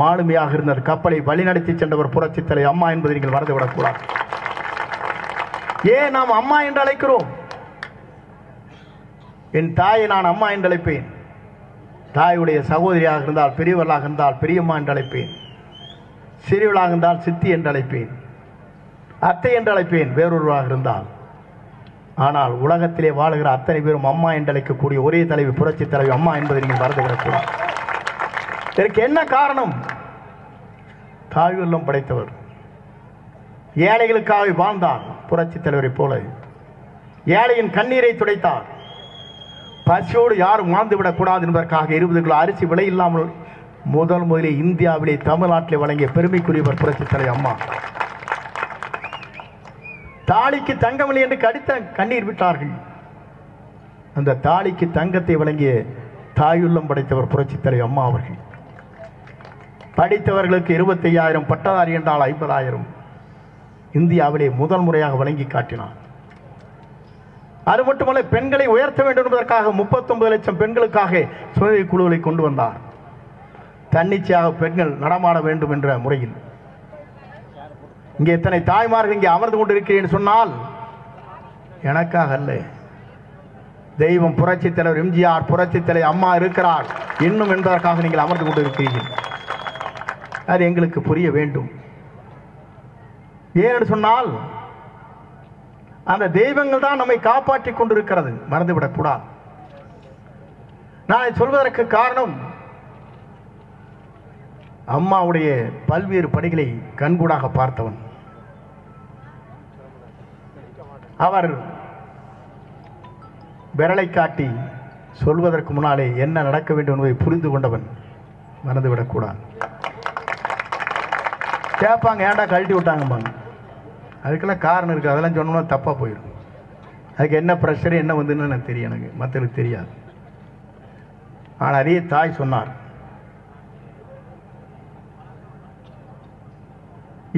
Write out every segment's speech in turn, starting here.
மாலுமியாக இருந்த கப்பலை வழிநடத்தி சென்றவர் புரட்சித் தலைவி அம்மா என்பதை நீங்கள் மறந்துவிடக்கூடாது. ஏன் நாம் அம்மா என்று அழைக்கிறோம்? என் தாயை நான் அம்மா என்று அழைப்பேன். தாயுடைய சகோதரியாக இருந்தால், பெரியவர்களாக இருந்தால் பெரியம்மா என்று அழைப்பேன். சிறியவளாக இருந்தால் சித்தி என்று அழைப்பேன், அத்தை என்று அழைப்பேன் வேறொருவராக இருந்தால். ஆனால் உலகத்திலே வாழுகிற அத்தனை பேரும் அம்மா என்று அழைக்கக்கூடிய ஒரே தலைவி புரட்சித் தலைவி அம்மா என்பதை நீங்கள் மறந்துவிடக்கூடாது. இதற்கு என்ன காரணம்? தாயுள்ளம் படைத்தவர், ஏழைகளுக்காக வாழ்ந்தார். புரட்சித் தலைவரை போல ஏழையின் கண்ணீரை துடைத்தார். பசியோடு யாரும் வாழ்ந்துவிடக் கூடாது என்பதற்காக 20 கிலோ அரிசி விலை இல்லாமல் முதலிலே இந்தியாவிலே தமிழ்நாட்டிலே வழங்கிய பெருமைக்குரியவர் புரட்சித் தலைவி அம்மா. தாலிக்கு தங்கமில்லை என்று கடித்த கண்ணீர் விட்டார்கள். அந்த தாலிக்கு தங்கத்தை வழங்கிய தாயுள்ளம் படைத்தவர் புரட்சித் தலைவி அம்மா அவர்கள். படித்தவர்களுக்கு 25,000, பட்டதாரி என்றால் 50,000 இந்தியாவிலே முதல் முறையாக வழங்கி காட்டினார். அது மட்டுமல்ல, பெண்களை உயர்த்த வேண்டும் என்பதற்காக 39 லட்சம் பெண்களுக்காக சுய குழுவை கொண்டு வந்தார். தன்னிச்சையாக பெண்கள் நடமாட வேண்டும் என்ற முறையில். இங்கே எத்தனை தாய்மார்கள் இங்கே அமர்ந்து கொண்டிருக்கிறேன் சொன்னால் எனக்காக அல்ல, தெய்வம் புரட்சித் தலைவர் எம்ஜிஆர், புரட்சித் தலைவி அம்மா இருக்கிறார் இன்னும் என்பதற்காக நீங்கள் அமர்ந்து கொண்டிருக்கிறீர்கள். அது எங்களுக்கு புரிய வேண்டும். ஏன்னு சொன்னால் அந்த தெய்வங்கள் தான் நம்மை காப்பாற்றிக் கொண்டிருக்கிறது, மறந்துவிடக்கூடாது. நான் சொல்வதற்கு காரணம், அம்மாவுடைய பல்வேறு பணிகளை கண்கூடாக பார்த்தவன். அவர் விரலை காட்டி சொல்வதற்கு முன்னாலே என்ன நடக்க வேண்டும் என்பதை புரிந்து கொண்டவன், மறந்துவிடக்கூடாது. கேட்பாங்க, ஏன்டா கழட்டி விட்டாங்கம்பாங்க. அதுக்கெல்லாம் காரணம் இருக்குது. அதெல்லாம் சொன்னோம்னா தப்பாக போயிடும். அதுக்கு என்ன ப்ரெஷர் என்ன வந்துன்னு எனக்கு தெரியும், எனக்கு மற்றவங்களுக்கு தெரியாது. ஆனால் அதே தாய் சொன்னார்.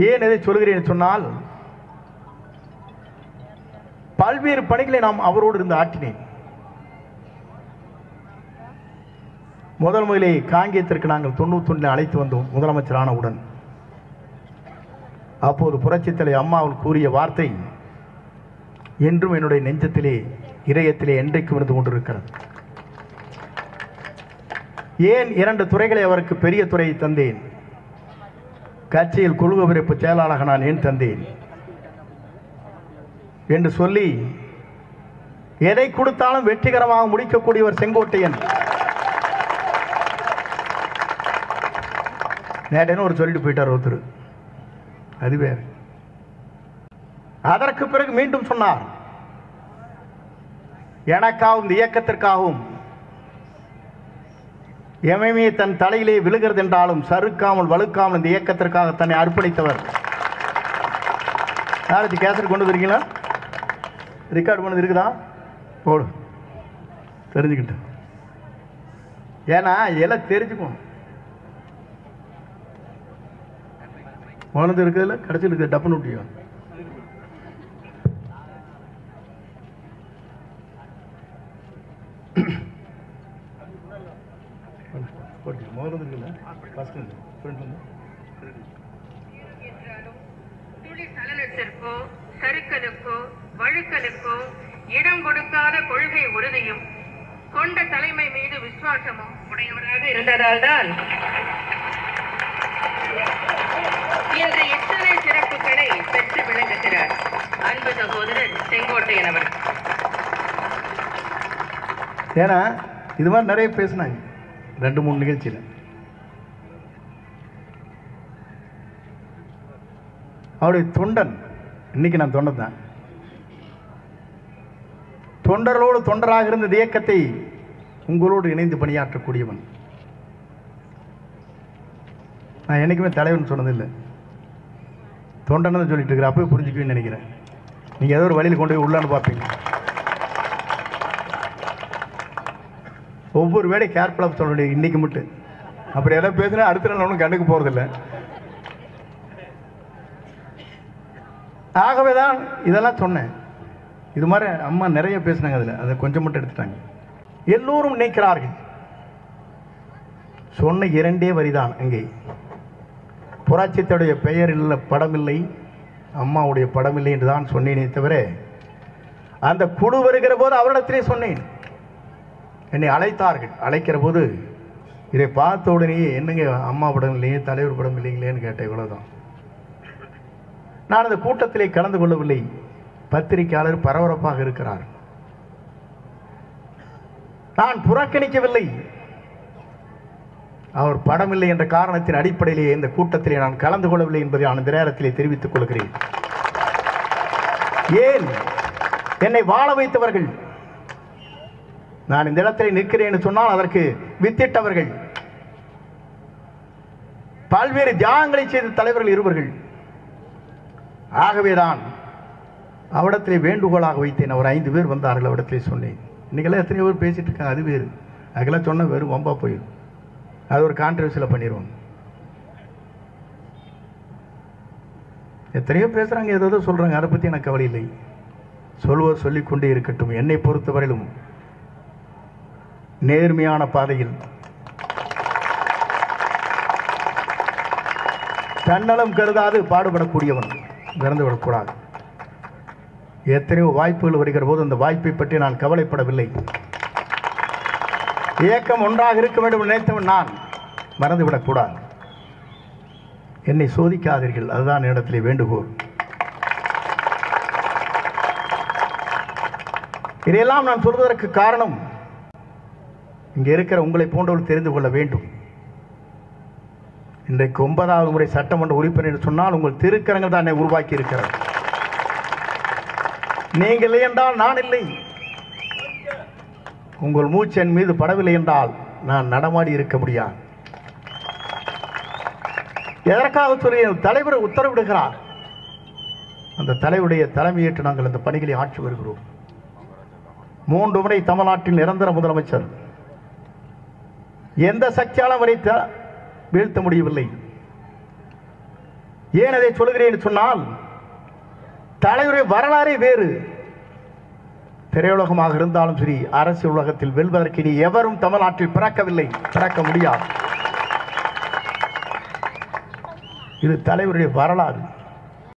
ஏன் எதை சொல்கிறேன் சொன்னால், பல்வேறு பணிகளை நாம் அவரோடு இருந்து ஆற்றினேன். முதலிலே காங்கேயத்திற்கு நாங்கள் 91 அழைத்து வந்தோம் முதலமைச்சர் ஆனவுடன். அப்போது புரட்சித் தலைவி அம்மாவில் கூறிய வார்த்தை என்றும் என்னுடைய நெஞ்சத்திலே, இதயத்திலே என்றைக்கும் இருந்து கொண்டிருக்கிறது. ஏன் 2 துறைகளை அவருக்கு பெரிய துறையை தந்தேன்? கட்சியில் குழு விரைப்பு செயலாளராக நான் ஏன் தந்தேன் என்று சொல்லி, எதை கொடுத்தாலும் வெற்றிகரமாக முடிக்கக்கூடியவர் செங்கோட்டையன். நேற்று ஒரு சொல்லிட்டு போயிட்டார் ஒருத்தர், அது வேறு. அதற்கு பிறகு மீண்டும் சொன்னார், எனக்காகவும் இந்த இயக்கத்திற்காகவும் எமையுமே தன் தலையிலே விழுகிறது என்றாலும் சறுக்காமல் வலுக்காமல் இந்த இயக்கத்திற்காக தன்னை அர்ப்பணித்தவர். யாராச்சும் கேசட் கொண்டு வந்துருக்கீங்களா? ரெக்கார்டு பண்ணது இருக்குதா? போடு, தெரிஞ்சுக்கிட்டு. ஏன்னா எல்லாம் தெரிஞ்சுக்கணும். உணர்ந்து இருக்குதுல்ல, கடைசியில் இருக்குது டப்புன்னு விட்டியும். சறுக்கலுக்கோ வழுக்கலுக்கோ இடம் கொடுக்காத கொள்கை உறுதியும் கொண்ட தலைமை மீது விசுவாசமும் உடையவராக இருந்ததால் தான் இன்று இத்தனை சிறப்புகளை பெற்று விளங்குகிறார் அன்பு சகோதரர் செங்கோட்டையன் அவர். ஏன்னா இது மாதிரி நிறைய பேசினாங்க 2-3 நிகழ்ச்சியில். அவருடைய தொண்டன், இன்னைக்கு நான் தொண்டன் தான். தொண்டர்களோடு தொண்டராக இருந்த இயக்கத்தை உங்களோடு இணைந்து பணியாற்றக்கூடியவன். நான் என்னைக்குமே தலைவன் சொன்னதில்லை, தொண்டன்னு சொல்லிட்டு இருக்கிற. அப்பவே புரிஞ்சுக்குவேன்னு நினைக்கிறேன். நீங்கள் ஏதோ ஒரு வழியில் கொண்டு போய் உள்ளான்னு பார்ப்பீங்க. ஒவ்வொரு வேலை கேர்ஃபுல்லாக சொல்ல வேண்டியது இன்னைக்கு மட்டும். அப்படி எதாவது பேசுனா அடுத்த நாள் ஒன்றும் கண்ணுக்கு போகிறதில்லை. ஆகவே தான் இதெல்லாம் சொன்னேன். இது மாதிரி அம்மா நிறைய பேசினாங்க, அதில் அதை கொஞ்சம் மட்டும் எடுத்துட்டாங்க. எல்லோரும் நினைக்கிறார்கள், சொன்ன 2 வரிதான். அங்கே புரட்சித்தோடைய பெயரில் படமில்லை, அம்மாவுடைய படமில்லை என்று தான் சொன்னேனே தவிர, அந்த குழு வருகிற போது அவரிடத்திலே சொன்னேன். என்னை அழைத்தார்கள். அழைக்கிற போது இதை பார்த்த உடனே என்னங்க அம்மா படம் இல்லையே, தலைவர் படம் இல்லைங்களேன்னு கேட்டேன். இவ்வளவுதான். நான் அந்த கூட்டத்திலே கலந்து கொள்ளவில்லை. பத்திரிகையாளர் பரபரப்பாக இருக்கிறார். நான் புறக்கணிக்கவில்லை. அவர் படமில்லை என்ற காரணத்தின் அடிப்படையிலே இந்த கூட்டத்திலே நான் கலந்து கொள்ளவில்லை என்பதை நான் இந்த நேரத்திலே தெரிவித்துக் கொள்கிறேன். ஏன்? என்னை வாழ வைத்தவர்கள். நான் இந்த இடத்திலே நிற்கிறேன் சொன்னால் அதற்கு வித்திட்டவர்கள், பல்வேறு தியாகங்களை செய்த தலைவர்கள் இருவர்கள். ஆகவேதான் அவரிடத்திலே வேண்டுகோளாக வைத்தேன். அவர் 5 பேர் வந்தார்கள். அவரிடத்திலே சொன்னேன். இன்னைக்கெல்லாம் எத்தனையோ பேர் பேசிட்டு இருக்காங்க, அது வேறு. அதுக்கெல்லாம் சொன்ன வெறும் வம்பா போயிடும். அது ஒரு கான்ட்ரவர்சியில் பண்ணிடுவோம். எத்தனையோ பேசுறாங்க, ஏதோ சொல்றாங்க, அதை பற்றி எனக்கு கவலை இல்லை. சொல்லுவோர் சொல்லிக்கொண்டே இருக்கட்டும். என்னை பொறுத்தவரையிலும் நேர்மையான பாதையில் தன்னலம் கருதாது பாடுபடக்கூடியவன் இறந்துவிடக்கூடாது. எத்தனையோ வாய்ப்புகள் வருகிற போது அந்த வாய்ப்பை பற்றி நான் கவலைப்படவில்லை. இயக்கம் ஒன்றாக இருக்க வேண்டும் நினைத்தவன் நான். மறந்துவிடக்கூடாது. என்னை சோதிக்காதீர்கள், அதுதான் இடத்திலே வேண்டுகோள். இதையெல்லாம் நான் சொல்வதற்கு காரணம், இங்கே இருக்கிற உங்களை போன்றவர்கள் தெரிந்து கொள்ள வேண்டும். இன்றைக்கு 9வது முறை சட்டமன்ற உறுப்பினர் சொன்னால் உங்கள் திருக்கரங்கள் தான் என்னை உருவாக்கி இருக்கிறது. நீங்கள் இல்லை என்றால் நான் இல்லை. உங்கள் மூச்சு என் மீது படவில்லை என்றால் நான் நடமாடி இருக்க முடியாது. எதற்காக சொல்லி தலைவர் உத்தரவிடுகிறார். அந்த தலைவருடைய தலைமையேற்று நாங்கள் அந்த பணிகளை ஆட்சி வருகிறோம். 3 முறை தமிழ்நாட்டில் நிரந்தர முதலமைச்சர். எந்த சக்தியாலும் அவரை வீழ்த்த முடியவில்லை. ஏன் அதை சொல்கிறேன் சொன்னால், தலைவருடைய வரலாறே வேறு. திரையுலகமாக இருந்தாலும் சரி, அரசியல் உலகத்தில் வெல்வதற்கு இனி எவரும் தமிழ்நாட்டில் பிறக்கவில்லை, பிறக்க முடியாது. இது தலைவருடைய வரலாறு.